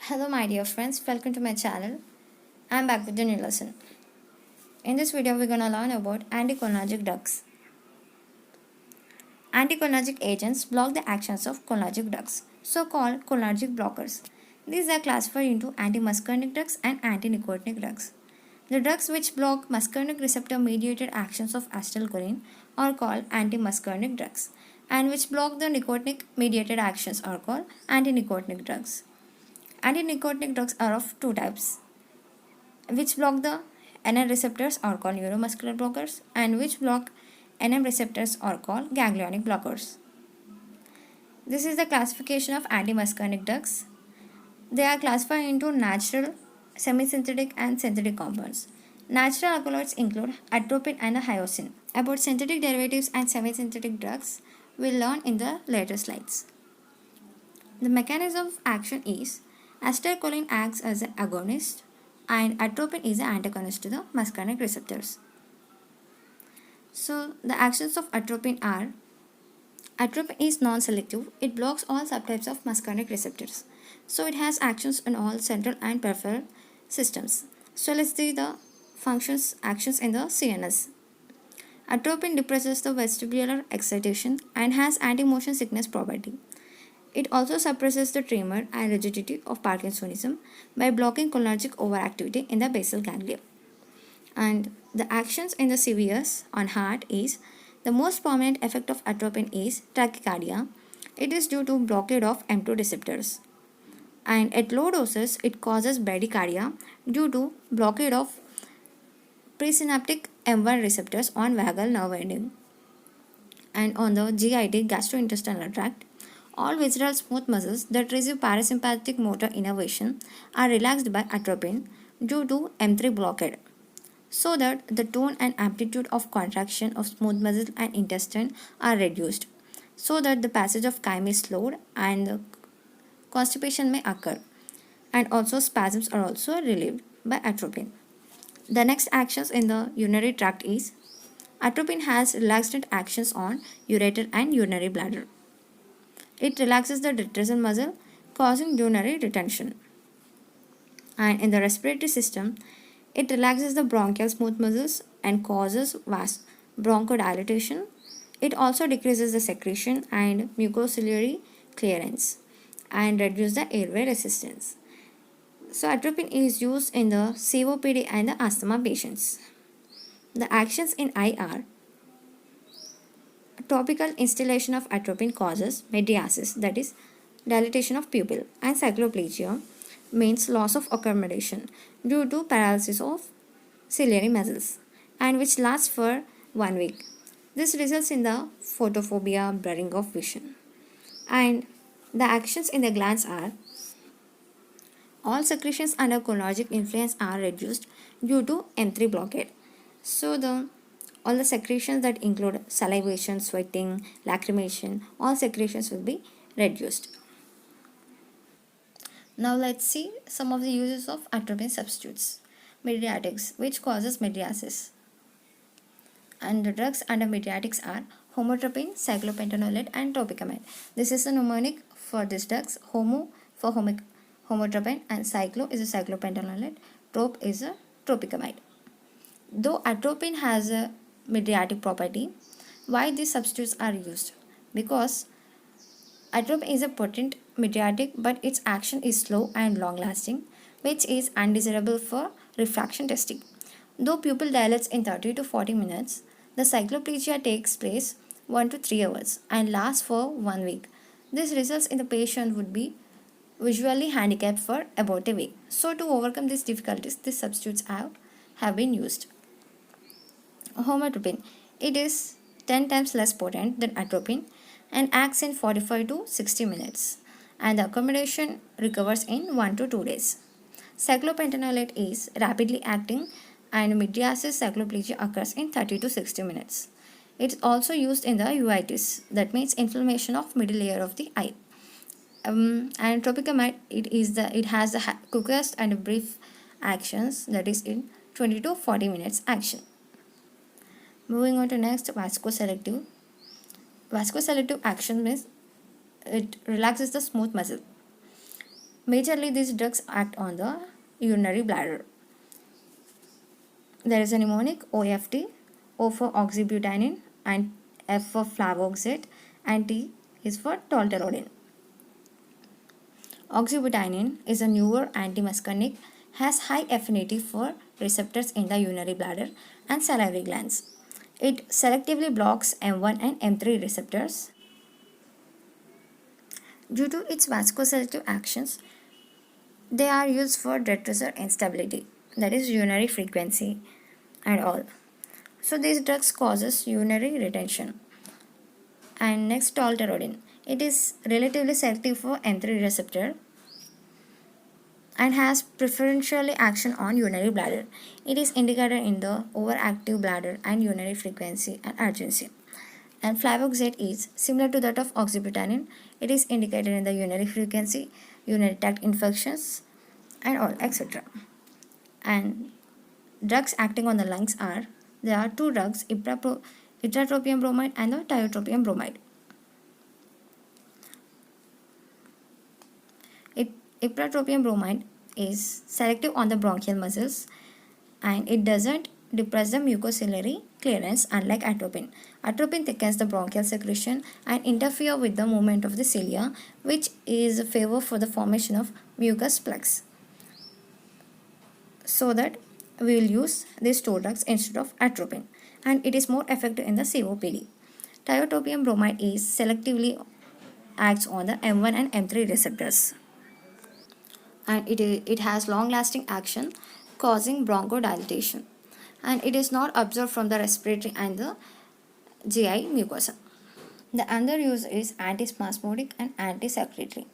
Hello my dear friends, welcome to my channel. I'm back with a new lesson. In this video we're gonna learn about anticholinergic drugs. Anticholinergic agents block the actions of cholinergic drugs, so-called cholinergic blockers. These are classified into antimuscarinic drugs and antinicotinic drugs. The drugs which block muscarinic receptor mediated actions of acetylcholine are called antimuscarinic drugs, and which block the nicotinic mediated actions are called antinicotinic drugs. Antinicotinic drugs are of two types, which block the NR receptors are called neuromuscular blockers, and which block NM receptors are called ganglionic blockers. This is the classification of antimuscarinic drugs. They are classified into natural, semi-synthetic and synthetic compounds. Natural alkaloids include atropine and hyoscine. About synthetic derivatives and semi-synthetic drugs, we'll learn in the later slides. The mechanism of action is acetylcholine acts as an agonist and atropine is an antagonist to the muscarinic receptors. So the actions of atropine are: atropine is non-selective. It blocks all subtypes of muscarinic receptors. So it has actions in all central and peripheral systems. So let's see the actions in the CNS. Atropine depresses the vestibular excitation and has anti-motion sickness property. It also suppresses the tremor and rigidity of Parkinsonism by blocking cholinergic overactivity in the basal ganglia. And the actions in the CVS on heart is: the most prominent effect of atropine is tachycardia. It is due to blockade of M2 receptors. And at low doses, it causes bradycardia due to blockade of presynaptic M1 receptors on vagal nerve ending. And on the GIT, gastrointestinal tract, all visceral smooth muscles that receive parasympathetic motor innervation are relaxed by atropine due to M3 blockade, so that the tone and amplitude of contraction of smooth muscles and intestine are reduced, so that the passage of chyme is slowed and constipation may occur, and also spasms are also relieved by atropine. The next actions in the urinary tract is: atropine has relaxant actions on ureter and urinary bladder. It relaxes the detrusor muscle, causing urinary retention. And in the respiratory system, it relaxes the bronchial smooth muscles and causes bronchodilation. It also decreases the secretion and mucociliary clearance and reduces the airway resistance. So atropine is used in the COPD and the asthma patients. The actions in eye are: topical instillation of atropine causes mydriasis, that is dilatation of pupil, and cycloplegia means loss of accommodation due to paralysis of ciliary muscles, and which lasts for 1 week. This results in the photophobia, blurring of vision. And the actions in the glands are: all secretions under cholinergic influence are reduced due to M3 blockade. So all the secretions that include salivation, sweating, lacrimation, all secretions will be reduced. Now let's see some of the uses of atropine substitutes. Mydriatics, which causes mydriasis. And the drugs under mydriatics are homotropine, cyclopentanolate, and tropicamide. This is the mnemonic for these drugs: homo for homotropine, and cyclo is a cyclopentanolate, trop is a tropicamide. Though atropine has a mydriatic property, why these substitutes are used? Because atropine is a potent mydriatic, but its action is slow and long lasting, which is undesirable for refraction testing. Though pupil dilates in 30 to 40 minutes, the cycloplegia takes place 1 to 3 hours and lasts for 1 week. This results in the patient would be visually handicapped for about a week. So to overcome these difficulties, these substitutes have been used. Homotropine. It is 10 times less potent than atropine and acts in 45 to 60 minutes, and the accommodation recovers in 1 to 2 days. Cyclopentanolate is rapidly acting, and mydriasis cycloplegia occurs in 30 to 60 minutes. It's also used in the uveitis, that means inflammation of middle layer of the eye. And tropicamide, it has the quickest and brief actions, that is in 20 to 40 minutes action. Moving on to next, vasoselective. Vasoselective action means it relaxes the smooth muscle. Majorly, these drugs act on the urinary bladder. There is a mnemonic OFT, O for oxybutynin, and F for flavoxate, and T is for tolterodine. Oxybutynin is a newer antimuscarinic, has high affinity for receptors in the urinary bladder and salivary glands. It selectively blocks M1 and M3 receptors. Due to its vasoconstrictive actions, they are used for blood pressure instability, that is urinary frequency and all. So these drugs causes urinary retention. And next, tolterodine. It is relatively selective for M3 receptor and has preferentially action on urinary bladder. It is indicated in the overactive bladder and urinary frequency and urgency. And flavoxate is similar to that of oxybutynin. It is indicated in the urinary frequency, urinary tract infections, and all, etc. And drugs acting on the lungs are, there are two drugs, ipratropium bromide and the tiotropium bromide. Ipratropium bromide is selective on the bronchial muscles and it doesn't depress the mucociliary clearance unlike atropine. Atropine thickens the bronchial secretion and interfere with the movement of the cilia, which is a favor for the formation of mucus plugs. So that we will use these two drugs instead of atropine, and it is more effective in the COPD. Tiotropium bromide is selectively acts on the M1 and M3 receptors, and it has long lasting action causing bronchodilation, and it is not absorbed from the respiratory and the GI mucosa. The other use is antispasmodic and antisecretory.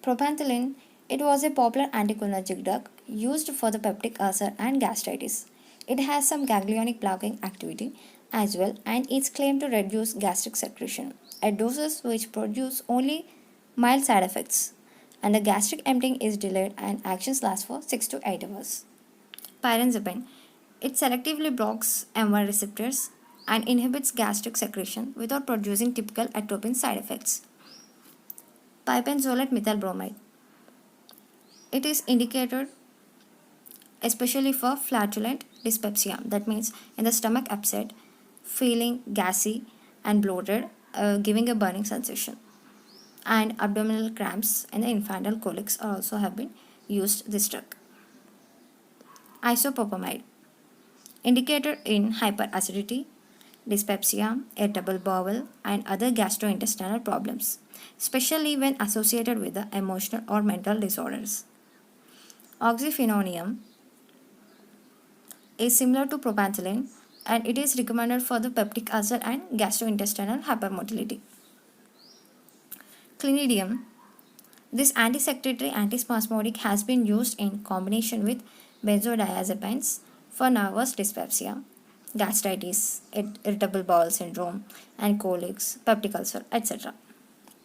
Propanthyline, it was a popular anticholinergic drug used for the peptic ulcer and gastritis. It has some ganglionic blocking activity as well and is claimed to reduce gastric secretion at doses which produce only mild side effects, and the gastric emptying is delayed and actions last for 6 to 8 hours. Pyrazine, it selectively blocks M1 receptors and inhibits gastric secretion without producing typical atropine side effects. Pipenzolate methyl bromide, it is indicated especially for flatulent dyspepsia, that means in the stomach upset, feeling gassy and bloated, giving a burning sensation, and abdominal cramps and the infantile colics are also have been used this drug. Isopropamide, indicated in hyperacidity, dyspepsia, irritable bowel, and other gastrointestinal problems, especially when associated with the emotional or mental disorders. Oxyphenonium is similar to propanthyline and it is recommended for the peptic ulcer and gastrointestinal hypermotility. Clinidium, this antisecretory antispasmodic has been used in combination with benzodiazepines for nervous dyspepsia, gastritis, irritable bowel syndrome, and colics, peptic ulcer, etc.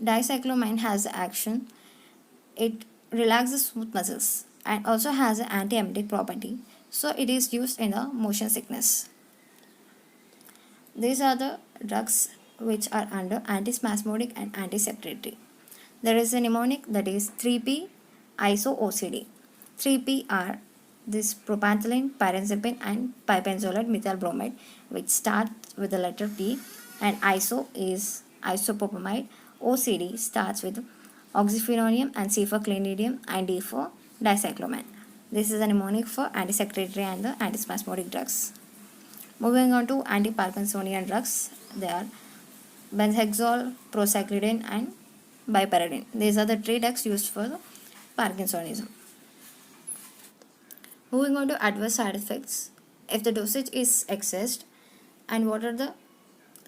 Dicyclomine has the action, it relaxes smooth muscles and also has an antiemetic property, so it is used in the motion sickness. These are the drugs which are under antispasmodic and antisecretory. There is a mnemonic, that is 3P iso-OCD. 3P are this propanthyline, pyrazine, and pipenzolate methyl bromide, which starts with the letter P, and iso is isopropamide. OCD starts with oxyphenonium, and C for clinidium, and D for dicyclomine. This is a mnemonic for antisecretory and the antispasmodic drugs. Moving on to anti-Parkinsonian drugs, they are benzhexol, procyclidine, and biparidine. These are the three drugs used for the Parkinsonism. Moving on to adverse side effects, if the dosage is excessed, and what are the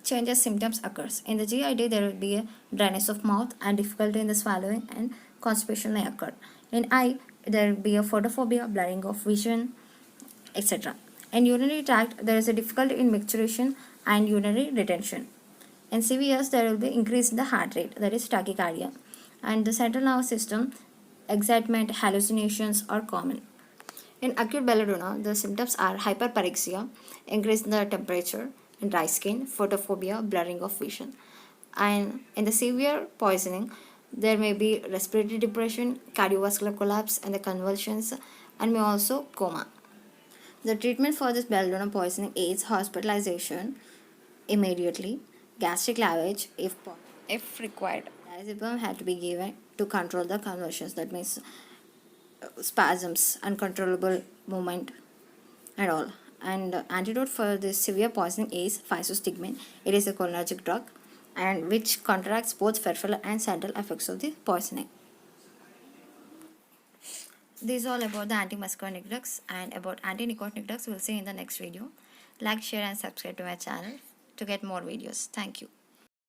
changes symptoms occurs. In the GID, there will be a dryness of mouth and difficulty in the swallowing, and constipation may occur. In eye, there will be a photophobia, blurring of vision, etc. In urinary tract, there is a difficulty in micturition and urinary retention. In CVS, there will be increase in the heart rate, that is tachycardia. And the central nervous system, excitement, hallucinations are common. In acute belladonna, the symptoms are hyperpyrexia, increase in the temperature, dry skin, photophobia, blurring of vision. And in the severe poisoning, There may be respiratory depression, cardiovascular collapse, and the convulsions, and may also coma. The treatment for this belladonna poisoning is hospitalization immediately, gastric lavage if required. Diazepam had to be given to control the convulsions, that means spasms, uncontrollable movement, and all. And antidote for this severe poisoning is physostigmine. It is a cholinergic drug and which counteracts both peripheral and central effects of the poisoning. This is all about the anti-muscarinic drugs, and about anti-nicotinic drugs we'll see in the next video. Like, share and subscribe to my channel to get more videos. Thank you.